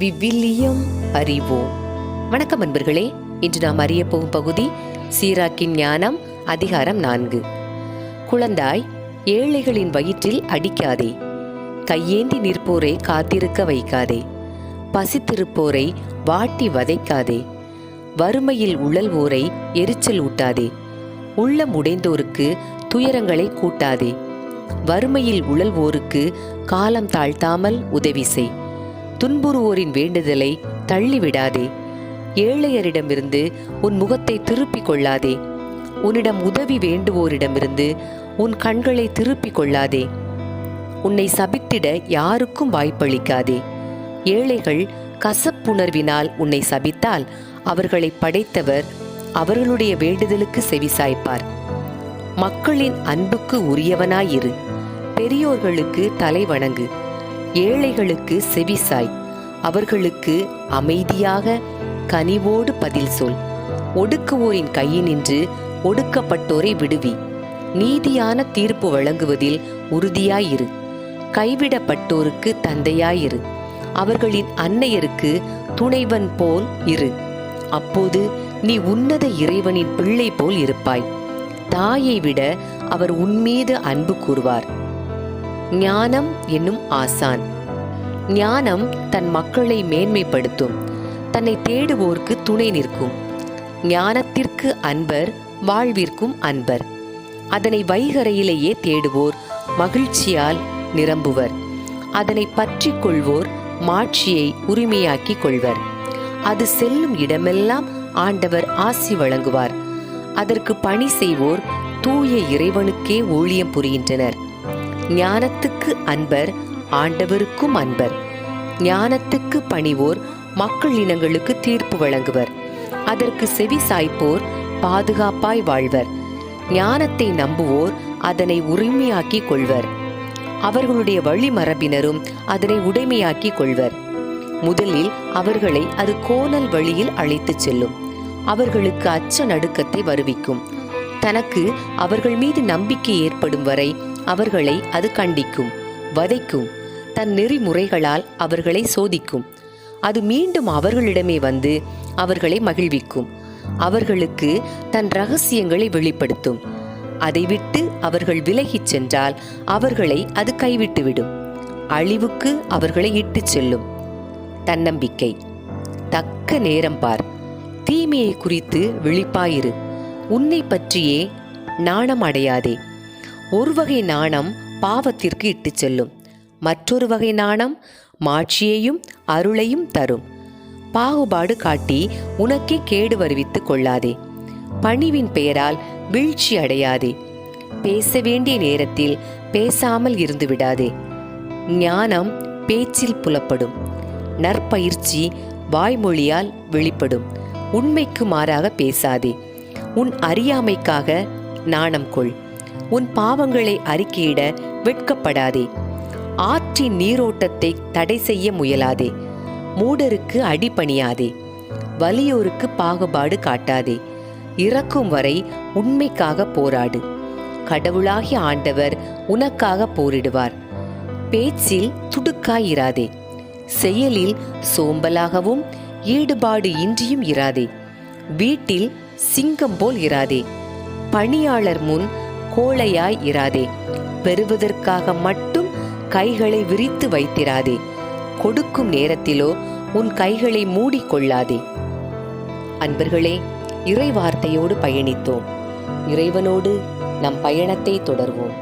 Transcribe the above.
விவிலியம் அறிவோம். வணக்கம் அன்பர்களே. இன்று நாம் அறிய போகும் பகுதி சீராக்கின் ஞானம், அதிகாரம் 4. குழந்தாய், ஏழைகளின் வயிற்றில் அடிக்காதே, கையேந்தி நிற்போரை காத்திருக்க வைக்காதே, பசித்திருப்போரை வாட்டி வதைக்காதே, வறுமையில் உழல்வோரை எரிச்சல் ஊட்டாதே, உள்ளம் உடைந்தோருக்கு துயரங்களை கூட்டாதே, வறுமையில் உழல்வோருக்கு காலம் தாழ்த்தாமல் உதவி செய், துன்புறுவோரின் வேண்டுதலை தள்ளிவிடாதே, ஏழையரிடமிருந்து உன் முகத்தை திருப்பிக் கொள்ளாதே, உன்னிடம் உதவி வேண்டுவோரிடமிருந்து உன் கண்களை திருப்பிக் கொள்ளாதே, உன்னை சபித்திட யாருக்கும் வாய்ப்பளிக்காதே. ஏழைகள் கசப்புணர்வினால் உன்னை சபித்தால் அவர்களை படைத்தவர் அவர்களுடைய வேண்டுதலுக்கு செவிசாய்ப்பார். மக்களின் அன்புக்கு உரியவனாயிரு, பெரியோர்களுக்கு தலை வணங்கு, ஏழைகளுக்கு செவிசாய், அவர்களுக்கு அமைதியாக கனிவோடு பதில் சொல். ஒடுக்குவோரின் கையினின்று ஒடுக்கப்பட்டோரை விடுவி, நீதியான தீர்ப்பு வழங்குவதில் உறுதியாயிரு, கைவிடப்பட்டோருக்கு தந்தையாயிரு, அவர்களின் அன்னையருக்கு துணைவன் போல் இரு. அப்போது நீ உன்னத இறைவனின் பிள்ளை போல் இருப்பாய். தாயை விட அவர் உன்மீது அன்பு கூறுவார். ஞானம் என்னும் ஆசான். ஞானம் தன் மக்களை மேன்மைப்படுத்தும், தன்னை தேடுவோர்க்கு துணை நிற்கும். ஞானத்திற்கு அன்பர், வாழ்விற்கும் அன்பர். அதனை வைகரையிலேயே தேடுவோர் மகிழ்ச்சியால் நிரம்புவர். அதனை பற்றி கொள்வோர் மாட்சியை உரிமையாக்கிக் கொள்வர். அது செல்லும் இடமெல்லாம் ஆண்டவர் ஆசி வழங்குவார். அதற்கு பணி செய்வோர் தூய இறைவனுக்கே ஊழியம் புரிகின்றனர். ஞானத்துக்கு அன்பர், ஆண்டவருக்கும் அன்பர். ஞானத்துக்கு பணிவோர் மக்கள் இனங்களுக்கு தீர்ப்பு வழங்குவர். அதற்கு செவி சாய்ப்போர் பாதுகாப்பாய் வாழ்வர். ஞானத்தை நம்புவோர் அதனை உரிமையாக்கிக் கொள்வர். அவர்களுடைய வழிமரபினரும் அதனை உடைமையாக்கிக் கொள்வர். முதலில் அவர்களை அது கோணல் வழியில் அழைத்துச் செல்லும். அவர்களுக்கு அச்ச நடுக்கத்தை வருவிக்கும். தனக்கு அவர்கள் மீது நம்பிக்கை ஏற்படும் வரை அவர்களை அது கண்டிக்கும், வதைக்கும். தன் நெறிமுறைகளால் அவர்களை சோதிக்கும். அது மீண்டும் அவர்களிடமே வந்து அவர்களை மகிழ்விக்கும். அவர்களுக்கு தன் இரகசியங்களை வெளிப்படுத்தும். அதை விட்டு அவர்கள் விலகிச் சென்றால் அவர்களை அது கைவிட்டுவிடும். அழிவுக்கு அவர்களை இட்டுச் செல்லும். தன்னம்பிக்கை. தக்க நேரம் பார், தீமையை குறித்து விழிப்பாயிரு, உன்னை பற்றியே நாணம் அடையாதே. ஒரு வகை நாணம் பாவத்திற்கு இட்டுச் செல்லும், மற்றொரு வகை நாணம் மாட்சியையும் அருளையும் தரும். பாகுபாடு காட்டி உனக்கே கேடு வருவித்துக் கொள்ளாதே. பணிவின் பெயரால் வீழ்ச்சி அடையாதே. பேச வேண்டிய நேரத்தில் பேசாமல் இருந்து விடாதே. ஞானம் பேச்சில் புலப்படும், நற்பயிற்சி வாய்மொழியால் வெளிப்படும். உண்மைக்கு மாறாக பேசாதே. உன் அறியாமைக்காக நாணம் கொள். உன் பாவங்களை அறிக்கையிட வெட்கப்படாதே. ஆற்றின் நீரோட்டத்தை தடை செய்ய முயலாதே. மூடருக்கு அடிபணியாதே. வலியோருக்கு பாகுபாடு காட்டாதே. இறக்கும் வரை உண்மைக்காக போராடு. கடவுளாகிய ஆண்டவர் உனக்காக போரிடுவார். பேச்சில் துடுக்காயிராதே. செயலில் சோம்பலாகவும் ஈடுபாடு இன்றியும் இராதே. வீட்டில் சிங்கம் போல் இராதே. பணியாளர் முன் கோழையாய் இராதே. பெறுவதற்காக மட்டும் கைகளை விரித்து வைத்திராதே. கொடுக்கும் நேரத்திலோ உன் கைகளை மூடிக்கொள்ளாதே. அன்பர்களே, இறை வார்த்தையோடு பயணித்தோம். இறைவனோடு நம் பயணத்தை தொடர்வோம்.